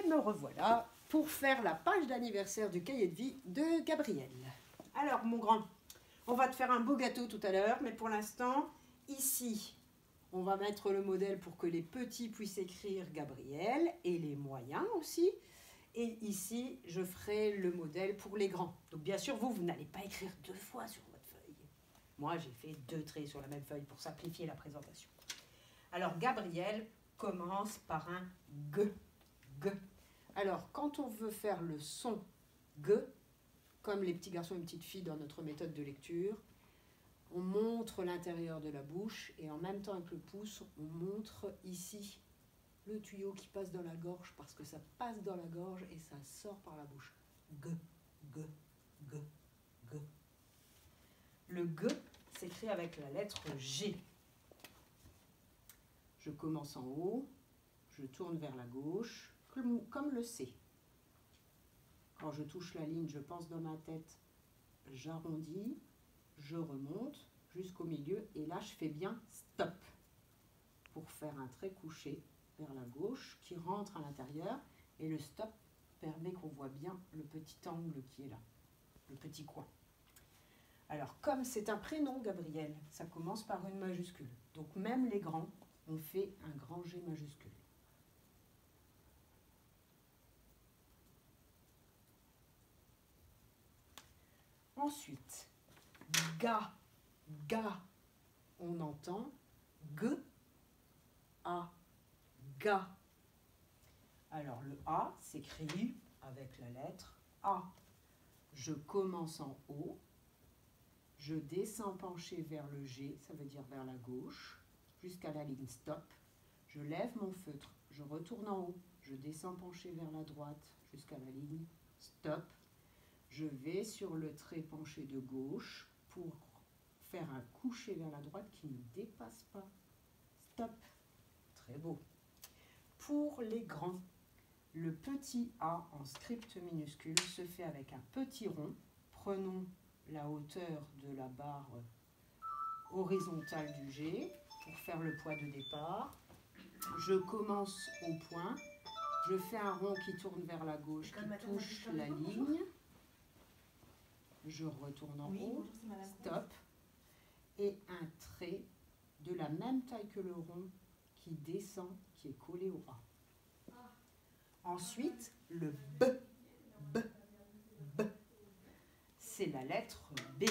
Et me revoilà pour faire la page d'anniversaire du cahier de vie de Gabriel. Alors mon grand, on va te faire un beau gâteau tout à l'heure, mais pour l'instant, ici, on va mettre le modèle pour que les petits puissent écrire Gabriel et les moyens aussi. Et ici, je ferai le modèle pour les grands. Donc bien sûr, vous n'allez pas écrire 2 fois sur votre feuille. Moi, j'ai fait 2 traits sur la même feuille pour simplifier la présentation. Alors, Gabriel commence par un G. G. Alors, quand on veut faire le son G, comme les petits garçons et les petites filles dans notre méthode de lecture, on montre l'intérieur de la bouche et en même temps avec le pouce, on montre ici le tuyau qui passe dans la gorge parce que ça passe dans la gorge et ça sort par la bouche. G, G, G, G. Le G s'écrit avec la lettre G. Je commence en haut, je tourne vers la gauche, comme le C. Quand je touche la ligne, je pense dans ma tête, j'arrondis, je remonte jusqu'au milieu et là je fais bien stop pour faire un trait couché vers la gauche qui rentre à l'intérieur et le stop permet qu'on voit bien le petit angle qui est là, le petit coin. Alors comme c'est un prénom Gabriel, ça commence par une majuscule. Donc même les grands, on fait un grand G majuscule. Ensuite, ga, ga, on entend G, A, ga. Alors le A s'écrit avec la lettre A. Je commence en haut, je descends penché vers le G, ça veut dire vers la gauche, jusqu'à la ligne stop. Je lève mon feutre, je retourne en haut, je descends penché vers la droite jusqu'à la ligne stop. Je vais sur le trait penché de gauche pour faire un coucher vers la droite qui ne dépasse pas. Stop. Très beau. Pour les grands, le petit A en script minuscule se fait avec un petit rond. Prenons la hauteur de la barre horizontale du G pour faire le poids de départ. Je commence au point. Je fais un rond qui tourne vers la gauche, qui touche la ligne. Je retourne en haut, stop, et un trait de la même taille que le rond qui descend, qui est collé au A. Ensuite, le B, B, B, c'est la lettre B.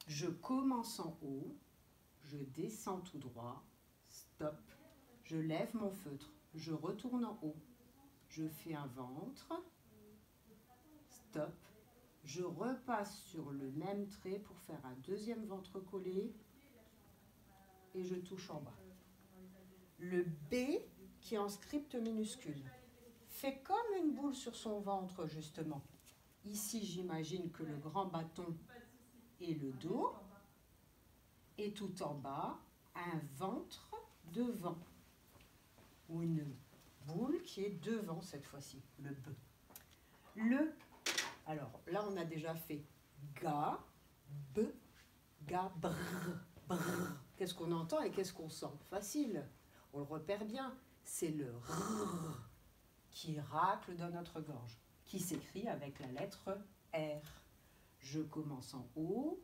Je commence en haut, je descends tout droit, stop, je lève mon feutre, je retourne en haut, je fais un ventre, stop, je repasse sur le même trait pour faire un deuxième ventre collé et je touche en bas. Le B, qui est en script minuscule, fait comme une boule sur son ventre justement. Ici, j'imagine que le grand bâton est le dos et tout en bas, un ventre devant ou une boule qui est devant cette fois-ci, le B. Alors là, on a déjà fait ga, b, ga, brr, brr. Qu'est-ce qu'on entend et qu'est-ce qu'on sent? Facile, on le repère bien. C'est le rrr qui racle dans notre gorge, qui s'écrit avec la lettre R. Je commence en haut,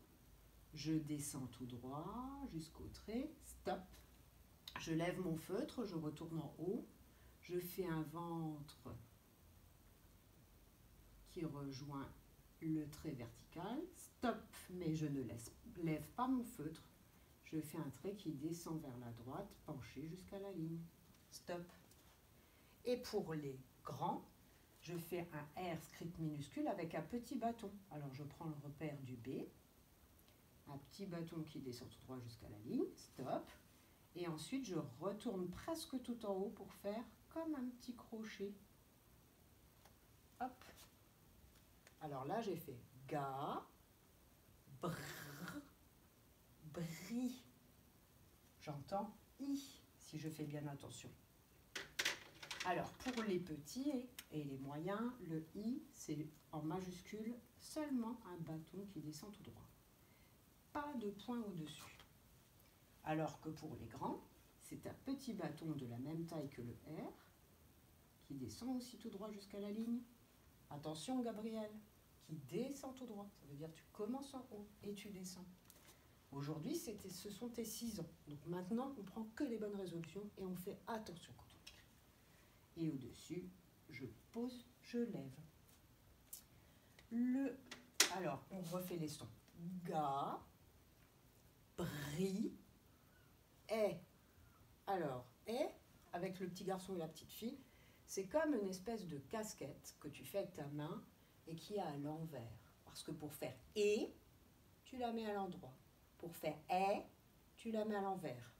je descends tout droit jusqu'au trait, stop. Je lève mon feutre, je retourne en haut, je fais un ventre qui rejoint le trait vertical, stop, mais je ne lève pas mon feutre. Je fais un trait qui descend vers la droite, penché jusqu'à la ligne, stop. Et pour les grands, je fais un R script minuscule avec un petit bâton. Alors je prends le repère du B, un petit bâton qui descend tout droit jusqu'à la ligne, stop. Et ensuite je retourne presque tout en haut pour faire comme un petit crochet. Hop. Alors là, j'ai fait ga, brr, bri. J'entends i, si je fais bien attention. Alors, pour les petits et les moyens, le i, c'est en majuscule seulement un bâton qui descend tout droit. Pas de point au-dessus. Alors que pour les grands, c'est un petit bâton de la même taille que le R, qui descend aussi tout droit jusqu'à la ligne. Attention Gabriel, qui descend tout droit. Ça veut dire que tu commences en haut et tu descends. Aujourd'hui, ce sont tes 6 ans. Donc maintenant, on prend que les bonnes résolutions et on fait attention quand on écrit. Et au-dessus, je pose, je lève. Alors, on refait les sons. Ga, bri, est. Alors, est, avec le petit garçon et la petite fille, c'est comme une espèce de casquette que tu fais avec ta main et qui est à l'envers. Parce que pour faire et, tu la mets à l'endroit. Pour faire est, tu la mets à l'envers.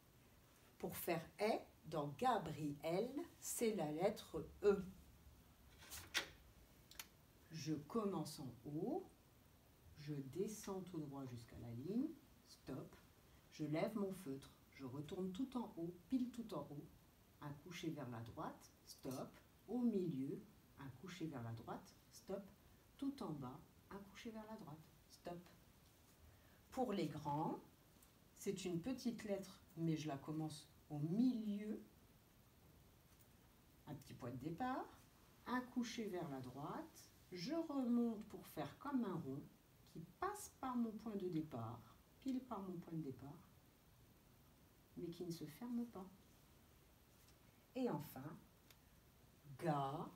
Pour faire est, dans Gabriel, c'est la lettre E. Je commence en haut, je descends tout droit jusqu'à la ligne, stop. Je lève mon feutre, je retourne tout en haut, pile tout en haut, un coucher vers la droite, stop. Au milieu, un coucher vers la droite, stop. Tout en bas, un coucher vers la droite, stop. Pour les grands, c'est une petite lettre, mais je la commence au milieu. Un petit point de départ, un coucher vers la droite, je remonte pour faire comme un rond qui passe par mon point de départ, pile par mon point de départ, mais qui ne se ferme pas. Et enfin, ga,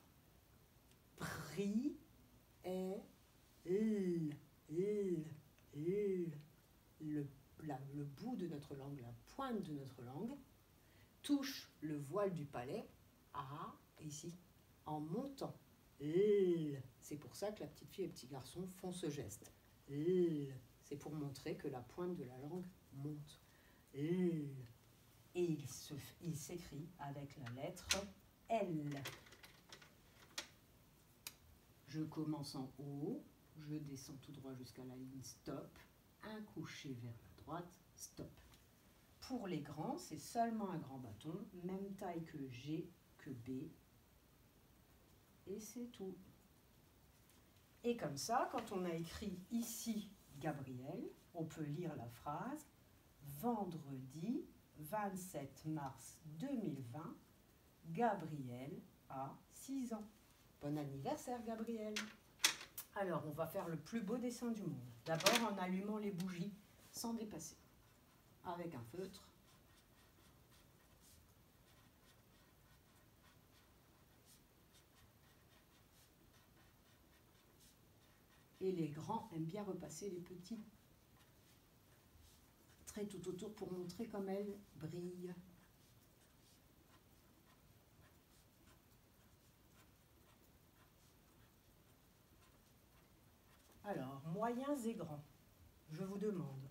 bri, est, le bout de notre langue, la pointe de notre langue, touche le voile du palais, A, ici, en montant. C'est pour ça que la petite fille et le petit garçon font ce geste. C'est pour montrer que la pointe de la langue monte. Et il s'écrit avec la lettre L. Je commence en haut, je descends tout droit jusqu'à la ligne stop, un coucher vers la droite, stop. Pour les grands, c'est seulement un grand bâton, même taille que G, que B, et c'est tout. Et comme ça, quand on a écrit ici Gabriel, on peut lire la phrase « Vendredi 27 mars 2020, Gabriel a 6 ans. Bon anniversaire Gabriel !» Alors, on va faire le plus beau dessin du monde. D'abord en allumant les bougies sans dépasser. Avec un feutre. Et les grands aiment bien repasser les petits traits tout autour pour montrer comme elles brillent. Alors, moyens et grands, je vous demande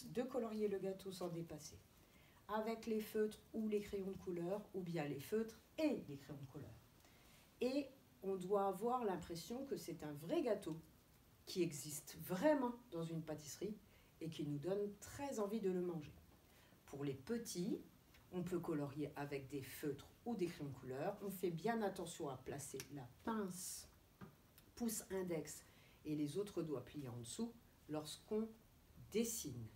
de colorier le gâteau sans dépasser, avec les feutres ou les crayons de couleur, ou bien les feutres et les crayons de couleur. Et on doit avoir l'impression que c'est un vrai gâteau qui existe vraiment dans une pâtisserie et qui nous donne très envie de le manger. Pour les petits, on peut colorier avec des feutres ou des crayons de couleur. On fait bien attention à placer la pince, pouce index et les autres doigts pliés en dessous lorsqu'on dessine.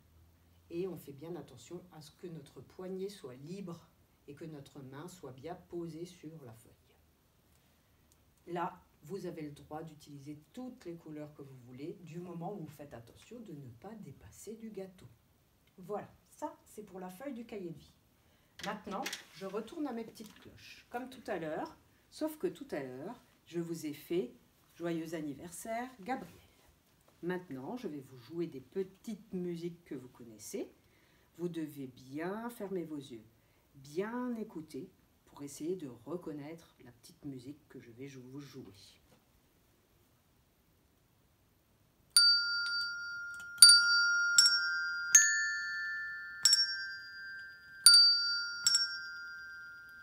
Et on fait bien attention à ce que notre poignet soit libre et que notre main soit bien posée sur la feuille. Là, vous avez le droit d'utiliser toutes les couleurs que vous voulez du moment où vous faites attention de ne pas dépasser du gâteau. Voilà, ça c'est pour la feuille du cahier de vie. Maintenant, je retourne à mes petites cloches, comme tout à l'heure, sauf que tout à l'heure, je vous ai fait joyeux anniversaire Gabriel. Maintenant, je vais vous jouer des petites musiques que vous connaissez. Vous devez bien fermer vos yeux, bien écouter pour essayer de reconnaître la petite musique que je vais vous jouer.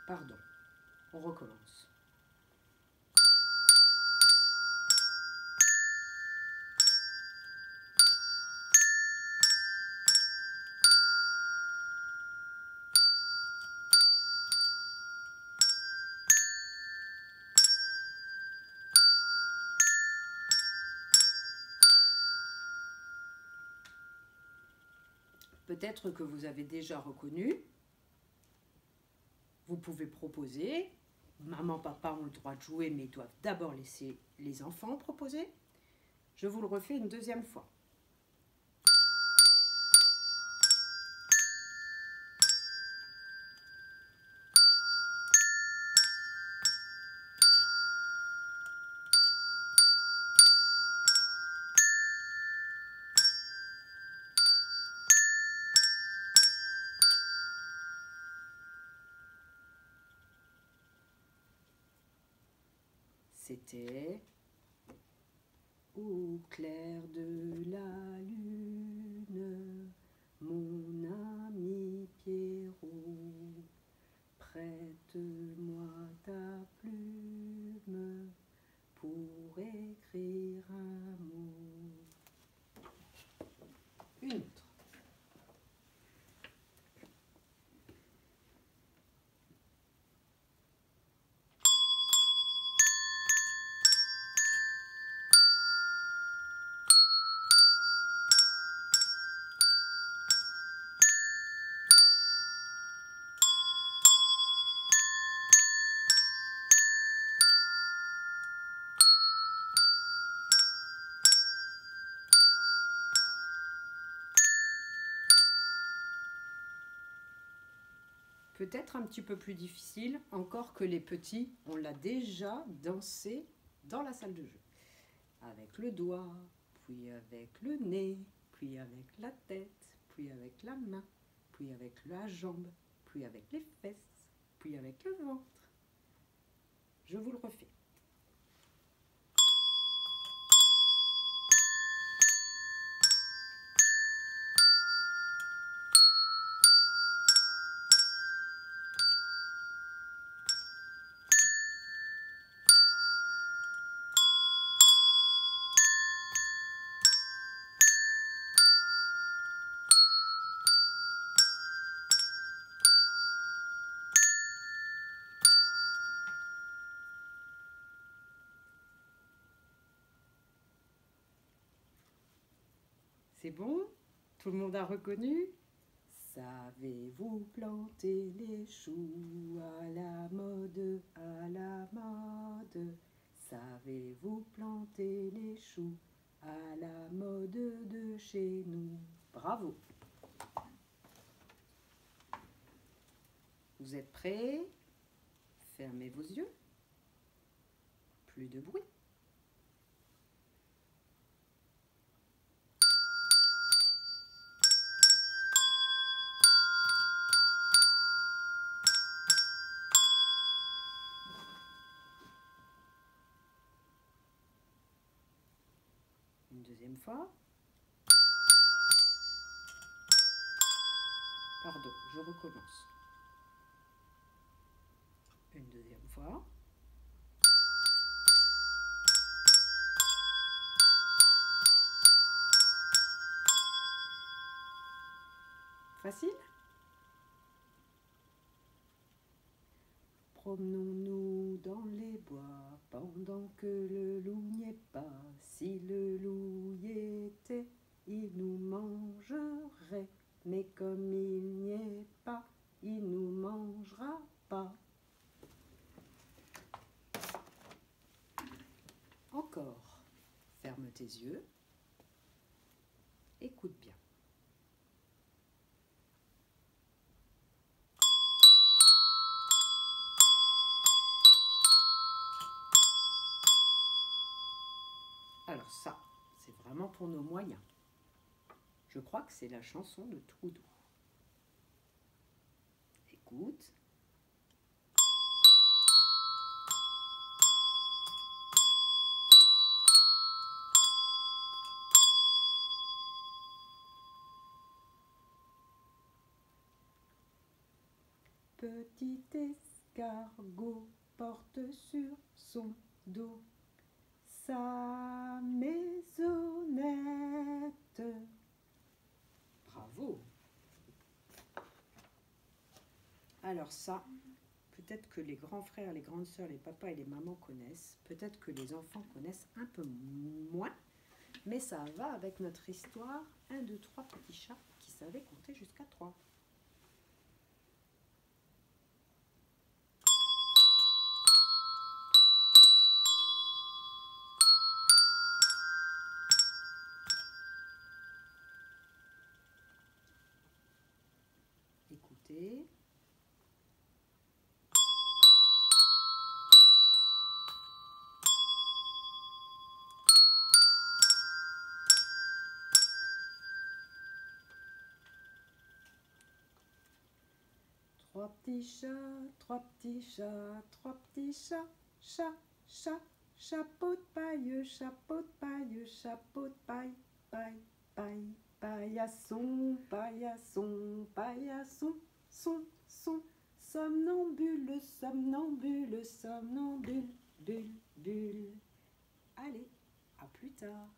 Pardon, on recommence. Peut-être que vous avez déjà reconnu. Vous pouvez proposer Maman, papa ont le droit de jouer, mais ils doivent d'abord laisser les enfants proposer. Je vous le refais une deuxième fois. C'était au clair de la lune, mon ami Pierrot, prête-moi ta plume pour écrire un mot. Une autre. Peut-être un petit peu plus difficile, encore que les petits, on l'a déjà dansé dans la salle de jeu. Avec le doigt, puis avec le nez, puis avec la tête, puis avec la main, puis avec la jambe, puis avec les fesses, puis avec le ventre. Je vous le refais. C'est bon? Tout le monde a reconnu? Savez-vous planter les choux à la mode, à la mode? Savez-vous planter les choux à la mode de chez nous? Bravo! Vous êtes prêts? Fermez vos yeux. Plus de bruit. Une deuxième fois. Pardon, je recommence. Une deuxième fois. Facile? Promenons-nous dans les bois pendant que le loup n'y est pas. Si le loup y était, il nous mangerait. Mais comme il n'y est pas, il nous mangera pas. Encore. Ferme tes yeux. Écoute bien. Alors ça, c'est vraiment pour nos moyens. Je crois que c'est la chanson de Troudou. Écoute. Petit escargot porte sur son dos sa maisonnette. Bravo! Alors ça, peut-être que les grands frères, les grandes sœurs, les papas et les mamans connaissent. Peut-être que les enfants connaissent un peu moins. Mais ça va avec notre histoire. 1, 2, 3 petits chats qui savaient compter jusqu'à 3. côté. Trois petits chats, trois petits chats, chat, chat, chapeau de paille, chapeau de paille, chapeau de paille, paille, paille, paillasson, paillasson, paillasson, son, son, somnambule, somnambule, somnambule, bulle, bulle. Allez, à plus tard.